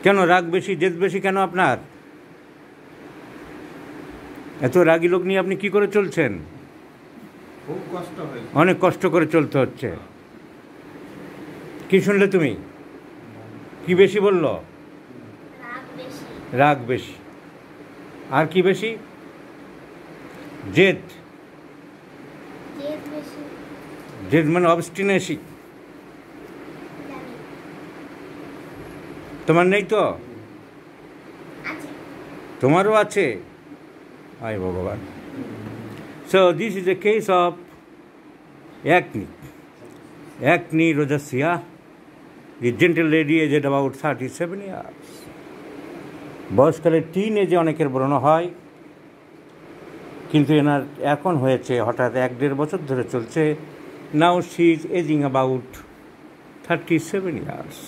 কেন রাগ বেশি, জেদ বেশি কেন আপনার? এত রাগী লোক নিয়ে আপনি কি করে চলছেন? খুব কষ্ট হয়, অনেক কষ্ট করে চলতে হচ্ছে। কি শুনলে তুমি? কি বেশি বলল? রাগ বেশি। আর কি বেশি? জেদ। জেদ মানে অবস্টিনেসি। তোমার নেই তো? তোমারও আছে? আয় ভগবান। So this is a case of acne. Acne rosacea. The gentle lady aged about 37 years. বয়সকালে tin এজে অনেকের ব্রণ হয়, কিন্তু এনার এখন হয়েছে হঠাৎ 1-1.5 বছর ধরে চলছে। Now she is aging about 37 years.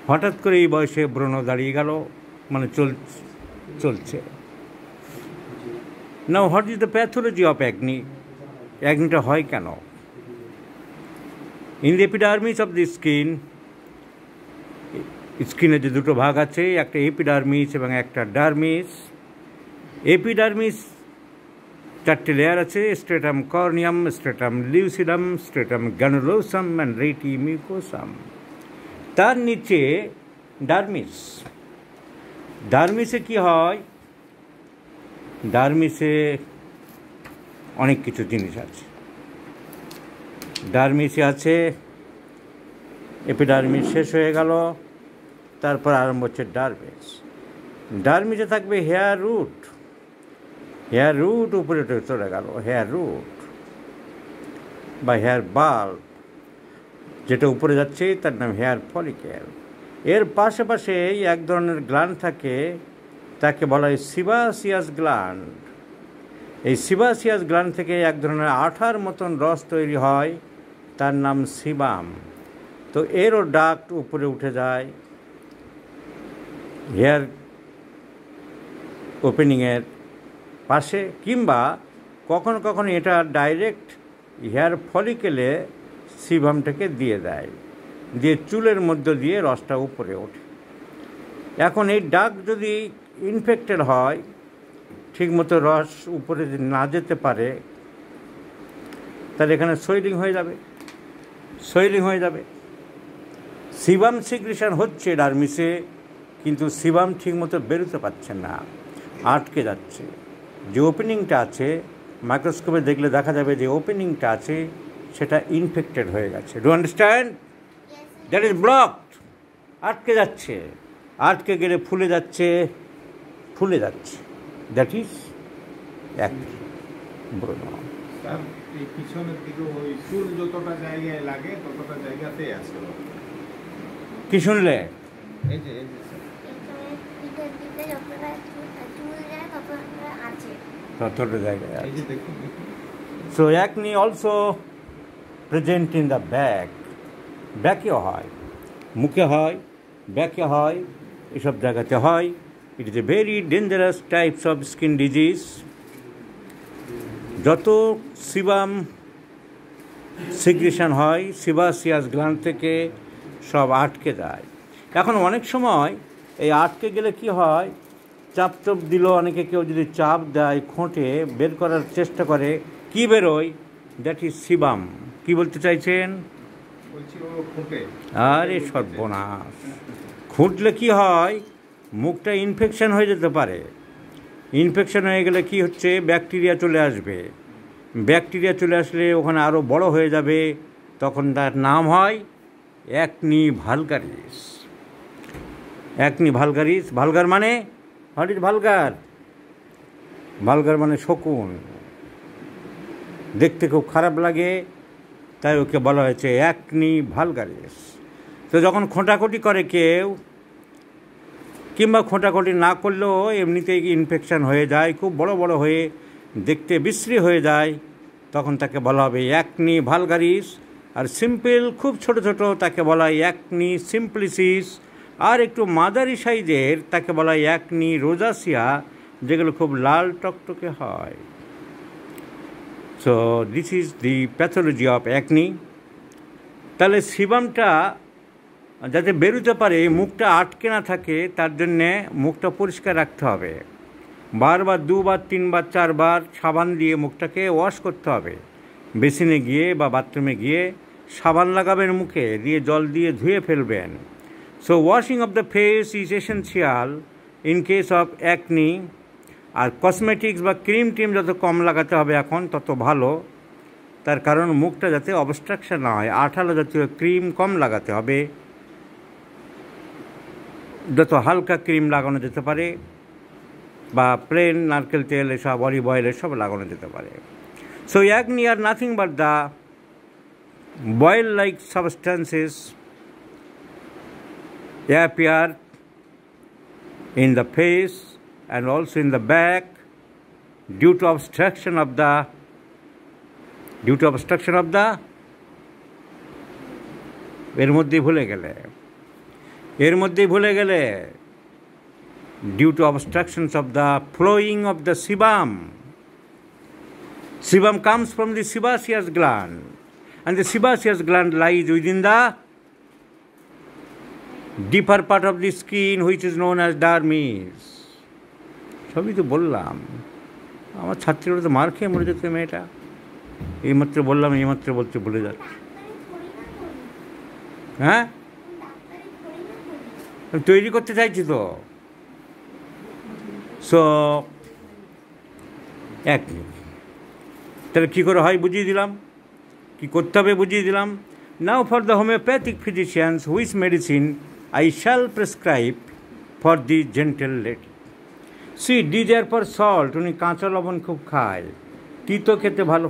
হঠাৎ করে এই বয়সে ব্রণ দাঁড়িয়ে গেল, মানে চলছে। Now what is the pathology of acne? অ্যাকনিটা হয় কেন? In the epidermis of the skin, স্কিনের যে দুটো ভাগ আছে, একটা এপিডার্মিস এবং একটা ডার্মিস। এপিডার্মিস 4টে লেয়ার আছে: স্ট্রেটাম কর্নিয়াম, স্ট্রেটাম লিউসিডাম, স্ট্রেটাম গ্র্যানুলোসাম অ্যান্ড রেটি মিউকোসাম। তার নিচে ডার্মিস। ডার্মিসে কি হয়? ডার্মিসে অনেক কিছু জিনিস আছে। ডার্মিসে আছে, এপিডার্মিস শেষ হয়ে গেল, তারপর আরম্ভ হচ্ছে ডার্মিস। ডার্মিসে থাকবে হেয়ার রুট। হেয়ার রুট উপরে চলে গেল, হেয়ার রুট বা হেয়ার বাল্ব, যেটা উপরে যাচ্ছে তার নাম হেয়ার ফলিকেল। এর পাশে এক ধরনের গ্ল্যান্ড থাকে, তাকে বলা হয় সিবাসিয়াস গ্ল্যান্ড। এই সিবাসিয়াস গ্ল্যান্ড থেকে এক ধরনের আঠার মতন রস তৈরি হয়, তার নাম সিবাম। তো এরও ডাক্ট উপরে উঠে যায় হেয়ার ওপেনিংয়ের পাশে, কিংবা কখনো কখনো এটা ডাইরেক্ট হেয়ার ফলিকেলে সিবামটাকে দিয়ে দেয়, দিয়ে চুলের মধ্য দিয়ে রসটা উপরে ওঠে। এখন এই ডাক্ট যদি ইনফেক্টেড হয়, ঠিকমতো রস উপরে না যেতে পারে, তাহলে এখানে সোয়েলিং হয়ে যাবে। সিবাম সিক্রেশন হচ্ছে ডার্মিসে, কিন্তু সিবাম ঠিকমতো বেরোতে পারছে না, আটকে যাচ্ছে। যে ওপেনিংটা আছে, মাইক্রোস্কোপে দেখলে দেখা যাবে যে ওপেনিংটা আছে সেটা ইনফেক্টেড হয়ে গেছে। Do understand? That is blocked, আটকে যাচ্ছে। আটকে গেলে ফুলে যাচ্ছে। দ্যাট ইজ অ্যাকনি ব্রণ। পিছনের দিকে ওই চুল যতটা জায়গায় লাগে ততটা জায়গাতেই আছে। কি শুনলে? এই যে ততটা জায়গায় আছে। So acne also present in the back. ব্যাকেও হয়, মুখে হয়, ব্যাকে হয়, এসব জায়গাতে হয়। It is a very dangerous types of skin disease. যত সিবাম সিক্রেশন হয় সিবাসিয়াস গ্ল্যান্ড থেকে, সব আটকে যায়। এখন অনেক সময় এই আটকে গেলে কি হয়, চাপ দিল, অনেকে কেউ যদি চাপ দেয় খোঁটে, বের করার চেষ্টা করে, কি বেরোয়? That is sebum. কি বলতে চাইছেন? আরে সর্বনাশ! খুঁটলে কি হয়, মুখটা ইনফেকশন হয়ে যেতে পারে। ইনফেকশন হয়ে গেলে কি হচ্ছে, ব্যাকটেরিয়া চলে আসবে। ব্যাকটেরিয়া চলে আসলে ওখানে আরও বড় হয়ে যাবে, তখন তার নাম হয় acne vulgaris. Acne vulgaris. Vulgar মানে হোয়াট ইজ ভালগার? ভালগার মানে শকুন, দেখতে খুব খারাপ লাগে, তাই ওকে বলা হয়েছে অ্যাকনি ভালগারিস। তো যখন খোঁটাখুটি করে কেউ, কিংবা খোঁটাখুটি না করলেও এমনিতেই ইনফেকশান হয়ে যায়, খুব বড় বড় হয়ে দেখতে বিশ্রী হয়ে যায়, তখন তাকে বলা হবে অ্যাকনি ভালগারিস। আর সিম্পল, খুব ছোট ছোট, তাকে বলা হয় অ্যাকনি সিম্পলিসিস। আর একটু মাঝারি সাইজের তাকে বলা হয় অ্যাকনি রোজাসিয়া, যেগুলো খুব লাল টকটকে হয়। So this is the pathology of acne. তাহলে সিবামটা যাতে বেরোতে পারে, মুখটা আটকে না থাকে, তার জন্যে মুখটা পরিষ্কার রাখতে হবে। বারবার 2 বার 3 বার 4 বার সাবান দিয়ে মুখটাকে ওয়াশ করতে হবে। বেসিনে গিয়ে বা বাথরুমে গিয়ে সাবান লাগাবেন মুখে, দিয়ে জল দিয়ে ধুয়ে ফেলবেন। So washing of the face is essential in case of acne. আর কসমেটিক্স বা ক্রিম টিম যত কম লাগাতে হবে এখন তত ভালো, তার কারণ মুখটা যাতে অবস্ট্রাকশন না হয়। আঠালো জাতীয় ক্রিম কম লাগাতে হবে, যত হালকা ক্রিম লাগানো যেতে পারে, বা প্লেন নারকেল তেল এসব, অলিভ অয়েল এসব লাগানো যেতে পারে। সো অ্যাকনি আর nothing but the boil like substances appear in the face and also in the back due to obstruction of the এর মধ্যেই ভুলে গেলে due to obstructions of the flowing of the sebum. Sebum comes from the sebaceous gland, and the sebaceous gland lies within the deeper part of the skin which is known as dermis. সবই তো বললাম, আমার ছাত্রীরা তো মার খেয়ে মরে যেতে মেয়েটা। এইমাত্র বললাম, এইমাত্র বলতে ভুলে যাচ্ছে। হ্যাঁ, তৈরি করতে চাইছি তো। সো তাহলে কী করে হয় বুঝিয়ে দিলাম, কী করতে হবে বুঝিয়ে দিলাম। Now for the homeopathic physicians which medicine I shall prescribe for the gentle lady. She desire for salt, উনি কাঁচা লবণ খুব খায়, তিতো খেতে ভালো।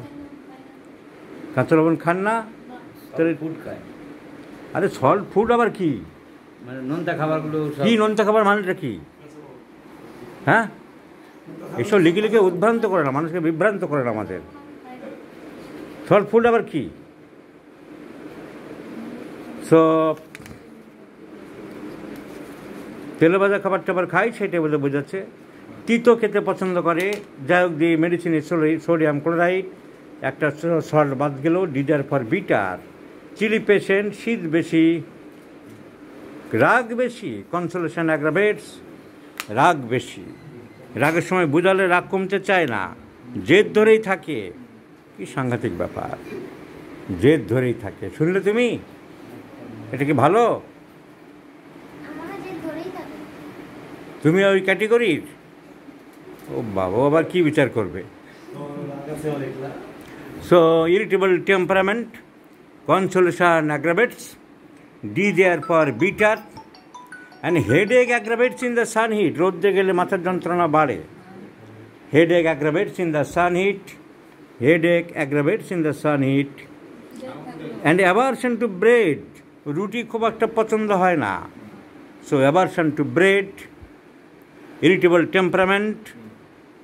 কাঁচা লবণ খান না? তাহলে ফুড খায়। আরে সল্ট ফুড আবার কি? মানে নোনতা খাবারগুলো। কি নোনতা খাবার মানেটা কি? হ্যাঁ, এসব লিখে লিখে উদ্ভ্রান্ত করে না, মানুষকে বিভ্রান্ত করে না আমাদের। সল্ট ফুড আবার কি? সো তেলে ভাজা খাবার টাবার খাই, সেটাই বলে বোঝাচ্ছে। তিতো খেতে পছন্দ করে, যাই হোক। দি মেডিসিনের সোডিয়াম ক্লোরাইড, একটা সল্ট বাদ গেল। Desire for bitter, chilli patient, শীত বেশি, রাগ বেশি। কনসোলেশন অ্যাগ্রাভেটস, রাগ বেশি। রাগের সময় বুঝালে রাগ কমতে চায় না, জেদ ধরেই থাকে। কি সাংঘাতিক ব্যাপার, জেদ ধরেই থাকে। শুনলে তুমি, এটা কি ভালো? তুমি ওই ক্যাটেগরির? ও বাবা, আবার কি বিচার করবে? So irritable temperament, consolation aggravates, desire for bitter, and headache aggravates in the sun heat. রোদে গেলে মাথার যন্ত্রণা বাড়ে। Headache aggravates in the sun heat, headache aggravates in the sun heat. And aversion to bread, রুটি খুব একটা পছন্দ হয় না। So aversion to bread, irritable temperament,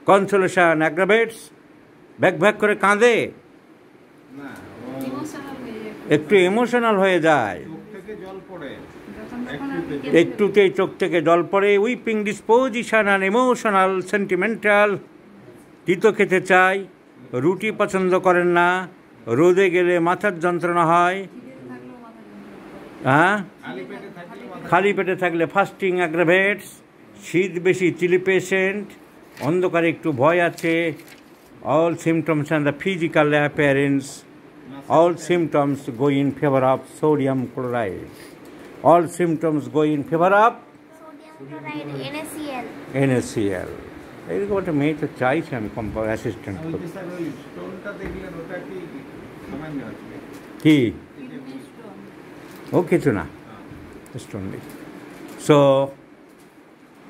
consolation aggravates. ব্যাক করে কাঁদে, একটু ইমোশনাল হয়ে যায়, একটুতেই চোখ থেকে জল পড়ে। Weeping disposition and emotional sentimental. তিতো খেতে চাই, রুটি পছন্দ করেন না, রোদে গেলে মাথার যন্ত্রণা হয়। হ্যাঁ, খালি পেটে থাকলে ফাস্টিং অ্যাগ্রাভেটস, শীত বেশি, চিলি পেশেন্ট, অন্ধকারে একটু ভয় আছে। All symptoms and the physical appearance, all symptoms go in favor of sodium chloride. All symptoms go in favor of sodium chloride, NaCl. NaCl. এরকম একটা মেয়ে তো চাইছি আমি অ্যাসিস্ট্যান্ট করতে। কি ও কিছু না, স্টোন নেই। সো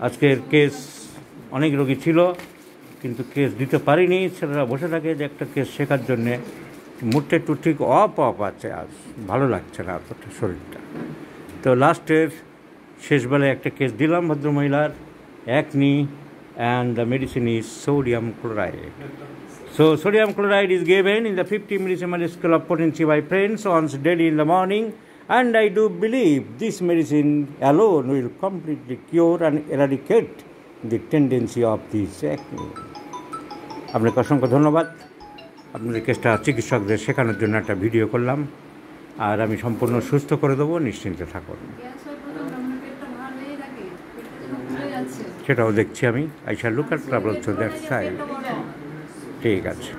আজকের কেস, অনেক রোগী ছিল কিন্তু কেস দিতে পারিনি। ছেলেরা বসে থাকে যে একটা কেস শেখার জন্যে। মুডটা একটু ঠিক অফ আছে, আজ ভালো লাগছে না অতটা শরীরটা। তো লাস্টের শেষবেলায় একটা কেস দিলাম ভদ্রমহিলার, acne, and the medicine is sodium chloride. So sodium chloride is given in the 50 millisiemental scale of potency by friends once daily in the morning, and I do believe this medicine alone will completely cure and eradicate the tendency of this acne. আপনাকে অসংখ্য ধন্যবাদ। আপনাদের কেসটা চিকিৎসকদের শেখানোর জন্য একটা video করলাম। আর আমি সম্পূর্ণ সুস্থ করে দেবো, নিশ্চিন্তে থাকুন। সেটাও দেখছি আমি। I shall look at travel through that side. ঠিক আছে।